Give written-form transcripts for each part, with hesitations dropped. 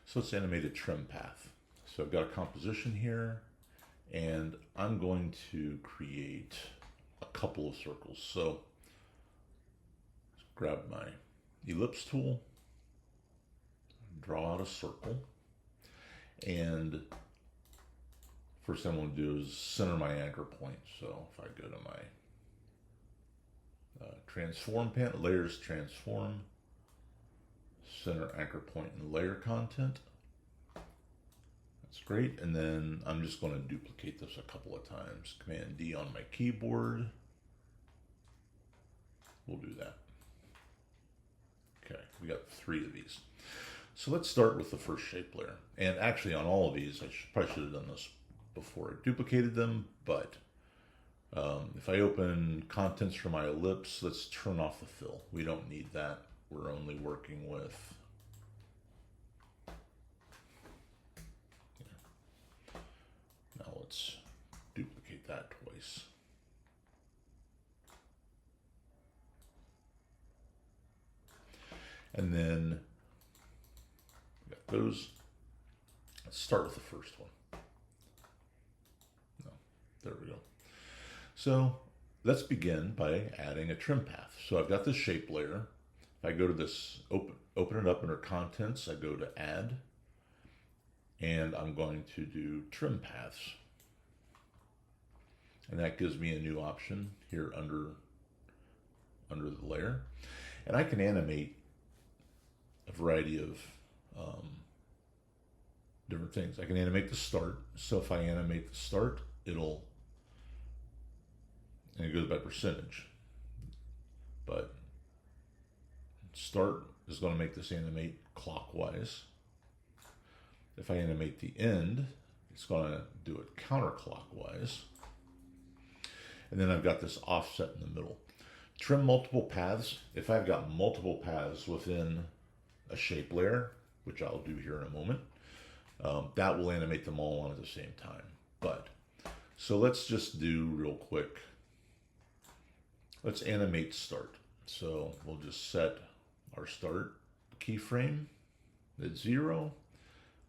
So let's animate a trim path. So I've got a composition here, and I'm going to create a couple of circles. So grab my ellipse tool, draw out a circle, and first thing I'm going to do is center my anchor point. So if I go to my transform panel, layers, transform, center anchor point and layer content. That's great. And then I'm just going to duplicate this a couple of times. Command D on my keyboard. We'll do that. Okay, we got 3 of these. So let's start with the first shape layer. And actually on all of these, probably should have done this before I duplicated them, but if I open contents for my ellipse, let's turn off the fill. We don't need that. We're only working with now let's duplicate that twice. And then we got those. Let's start with the first one. No, there we go. So let's begin by adding a trim path. So I've got this shape layer. If I go to this, open it up under contents, I go to add, and I'm going to do trim paths. And that gives me a new option here under the layer. And I can animate a variety of different things. I can animate the start. So if I animate the start, and it goes by percentage. But start is going to make this animate clockwise. If I animate the end, it's going to do it counterclockwise. And then I've got this offset in the middle. Trim multiple paths. If I've got multiple paths within a shape layer, which I'll do here in a moment, that will animate them all on at the same time. So let's just do real quick. Let's animate start. So we'll just set our start keyframe at 0.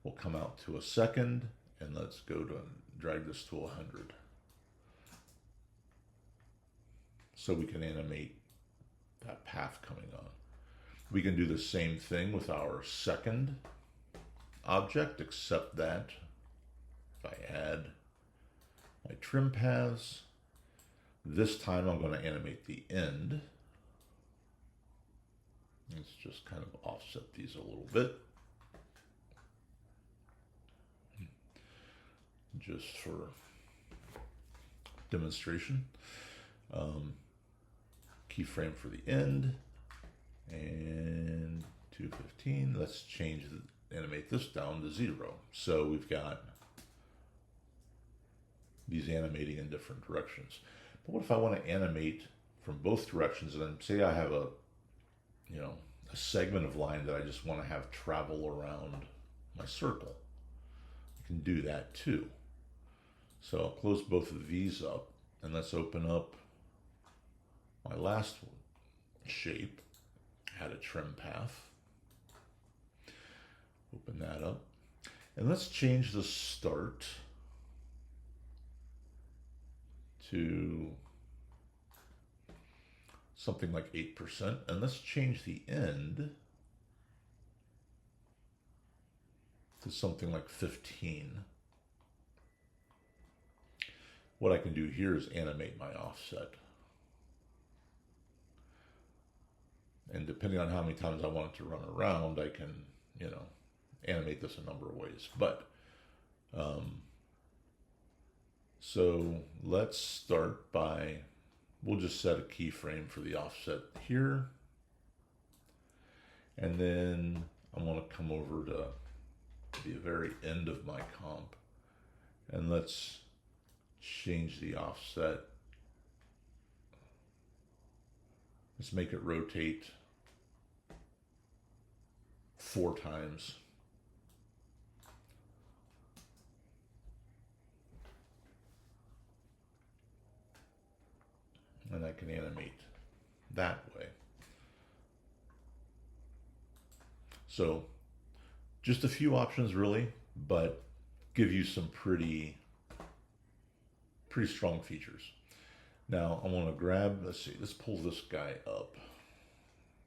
We'll come out to a second, and let's go to drag this to 100. So we can animate that path coming on. We can do the same thing with our second object, except that if I add my trim paths, this time I'm going to animate the end. Let's just kind of offset these a little bit, just for demonstration. Keyframe for the end, and 215. Let's animate this down to 0. So we've got these animating in different directions. But what if I want to animate from both directions, and then say I have a segment of line that I just want to have travel around my circle? I can do that too. So I'll close both of these up, and let's open up my last shape, add a trim path. Open that up, and let's change the start to something like 8%, and let's change the end to something like 15. What I can do here is animate my offset. And depending on how many times I want it to run around, I can, animate this a number of ways. But, so let's start by, we'll just set a keyframe for the offset here. And then I'm going to come over to the very end of my comp, and let's change the offset. Let's make it rotate 4 times. And I can animate that way. So Just a few options really, but give you some pretty strong features. Now I want to grab, let's pull this guy up,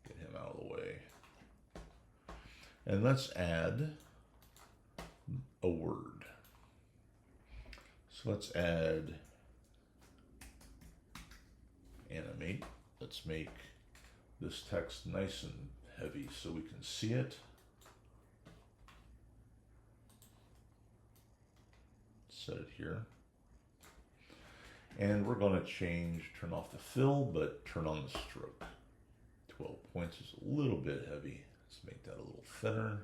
get him out of the way. And let's add a word. So let's add animate. Let's make this text nice and heavy so we can see it. Set it here. And we're going to turn off the fill, but turn on the stroke. 12 points is a little bit heavy. Let's make that a little thinner.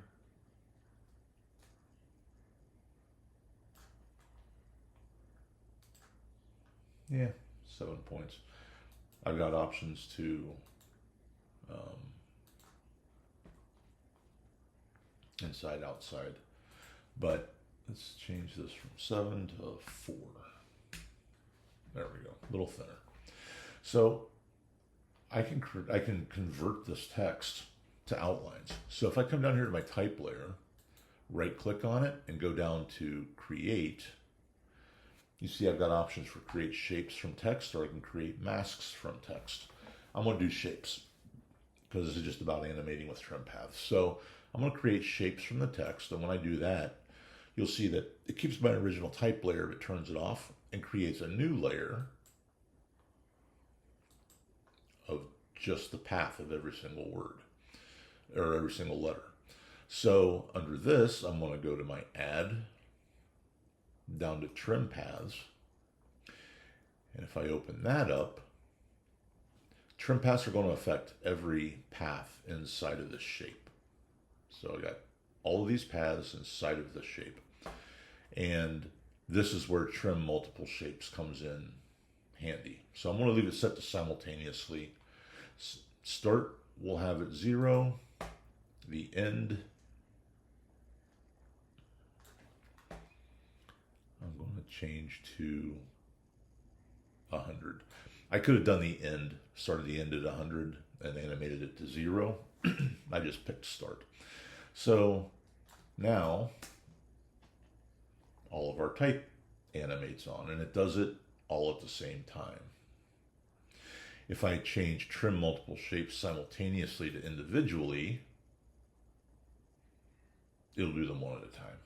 Yeah, 7 points. I've got options to inside, outside, but let's change this from 7 to 4. There we go, a little thinner. So I can convert this text to outlines. So if I come down here to my type layer, right click on it and go down to create, you see I've got options for create shapes from text, or I can create masks from text. I'm going to do shapes because this is just about animating with trim paths. So I'm going to create shapes from the text, and when I do that, you'll see that it keeps my original type layer but turns it off and creates a new layer of just the path of every single word or every single letter. So under this, I'm going to go to my add, down to trim paths. And if I open that up, trim paths are going to affect every path inside of this shape. So I got all of these paths inside of the shape. And this is where trim multiple shapes comes in handy. So I'm going to leave it set to simultaneously. Start, we'll have it 0. The end, I'm going to change to 100. I could have done the end, started the end at 100 and animated it to 0. I just picked start. So now all of our type animates on, and it does it all at the same time. If I change trim multiple shapes simultaneously to individually, it'll do them one at a time.